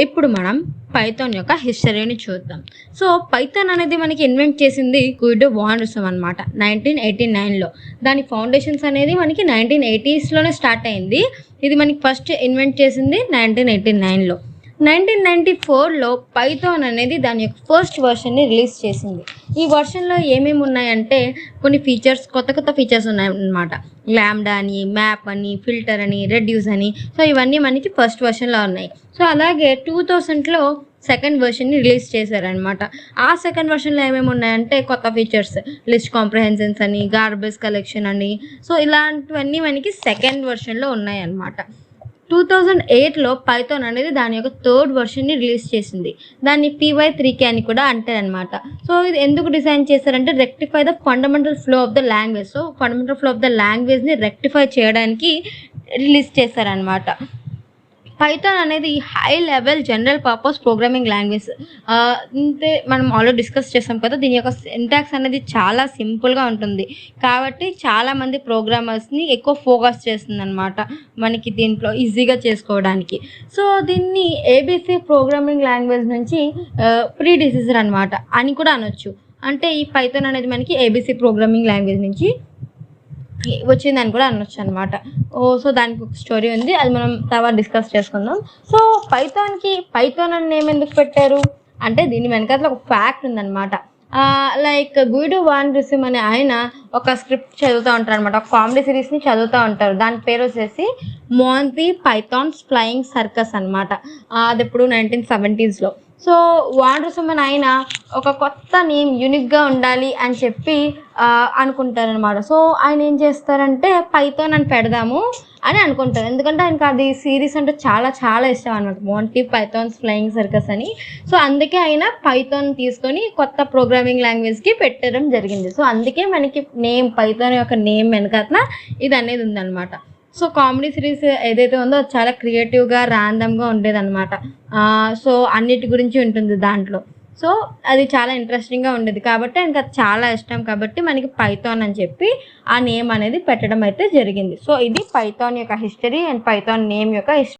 ఇప్పుడు మనం పైథాన్ యొక్క హిస్టరీని చూద్దాం. సో పైథాన్ అనేది మనకి ఇన్వెంట్ చేసింది గుయిడో వాన్ రుసోమ్ అనమాట 1989లో. దాని ఫౌండేషన్స్ అనేది మనకి 1980స్లోనే స్టార్ట్ అయింది. ఇది మనకి ఫస్ట్ ఇన్వెంట్ చేసింది 1989లో. 1994లో పైథాన్ అనేది దాని యొక్క ఫస్ట్ వర్షన్ని రిలీజ్ చేసింది. ఈ వర్షన్లో ఏమేమి ఉన్నాయంటే కొన్ని ఫీచర్స్, కొత్త ఫీచర్స్ ఉన్నాయన్నమాట. ల్యాండా అని, మ్యాప్ అని, ఫిల్టర్ అని, రెడ్యూస్ అని. సో ఇవన్నీ మనకి ఫస్ట్ వర్షన్లో ఉన్నాయి. సో అలాగే 2000లో సెకండ్ వర్షన్ని రిలీజ్ చేశారనమాట. ఆ సెకండ్ వర్షన్లో ఏమేమి ఉన్నాయంటే కొత్త ఫీచర్స్, లిస్ట్ కాంప్రహెన్షన్స్ అని, గార్బేజ్ కలెక్షన్ అని. సో ఇలాంటివన్నీ మనకి సెకండ్ వర్షన్లో ఉన్నాయన్నమాట. 2008లో పైథాన్ అనేది దాని యొక్క థర్డ్ వర్షన్ని రిలీజ్ చేసింది. దాన్ని PY3K అని కూడా అంటారనమాట. సో ఇది ఎందుకు డిజైన్ చేశారంటే rectify the fundamental flow of the language. So fundamental flow of the లాంగ్వేజ్ని రెక్టిఫై చేయడానికి రిలీజ్ చేశారనమాట. పైథాన్ అనేది high level general purpose programming language. అంటే మనం ఆల్రెడీ డిస్కస్ చేసాం కదా, దీని యొక్క సింటాక్స్ అనేది చాలా సింపుల్గా ఉంటుంది కాబట్టి చాలామంది ప్రోగ్రామర్స్ని ఎక్కువ ఫోకస్ చేస్తుంది అనమాట మనకి దీంట్లో ఈజీగా చేసుకోవడానికి. సో దీన్ని ABC ప్రోగ్రామింగ్ లాంగ్వేజ్ నుంచి ప్రీడిసెసర్ అనమాట అని కూడా అనొచ్చు. అంటే ఈ పైథాన్ అనేది మనకి ABC ప్రోగ్రామింగ్ లాంగ్వేజ్ నుంచి వచ్చిందని కూడా అనొచ్చు అనమాట. సో దానికి ఒక స్టోరీ ఉంది, అది మనం తర్వాత డిస్కస్ చేసుకుందాం. సో పైథాన్ అని నేమ్ ఎందుకు పెట్టారు అంటే దీని వెనకాల ఒక ఫ్యాక్ట్ ఉందన్నమాట. లైక్ గుయిడో వాన్ రుసోమ్ అనే ఆయన ఒక స్క్రిప్ట్ చదువుతూ ఉంటారు అనమాట, ఒక కామెడీ సిరీస్ని చదువుతూ ఉంటారు. దాని పేరు వచ్చేసి మోంటీ పైథాన్స్ ఫ్లయింగ్ సర్కస్ అనమాట. అది ఎప్పుడు 1970స్లో. సో వాన్ రుసోమ్ అనే ఆయన ఒక కొత్త నేమ్ యూనిక్గా ఉండాలి అని చెప్పి అనుకుంటారనమాట. సో ఆయన ఏం చేస్తారంటే పైథాన్ అని పెడదాము అని అనుకుంటారు, ఎందుకంటే ఆయనకు అది సిరీస్ అంటే చాలా ఇష్టం అనమాట, మోంటీ పైథాన్స్ ఫ్లయింగ్ సర్కస్ అని. సో అందుకే ఆయన పైథాన్ తీసుకొని కొత్త ప్రోగ్రామింగ్ లాంగ్వేజ్కి పెట్టడం జరిగింది. సో అందుకే మనకి నేమ్ పైథాన్ యొక్క నేమ్ వెనకాల ఇది అనేది ఉందన్నమాట. సో కామెడీ సిరీస్ ఏదైతే ఉందో అది చాలా క్రియేటివ్గా ర్యాండమ్గా ఉండేదన్నమాట. సో అన్నిటి గురించి ఉంటుంది దాంట్లో. సో అది చాలా ఇంట్రెస్టింగ్గా ఉండేది కాబట్టి ఆయనకు అది చాలా ఇష్టం కాబట్టి మనకి పైథాన్ అని చెప్పి ఆ నేమ్ అనేది పెట్టడం అయితే జరిగింది. సో ఇది పైథాన్ యొక్క హిస్టరీ అండ్ పైథాన్ నేమ్ యొక్క హిస్టరీ.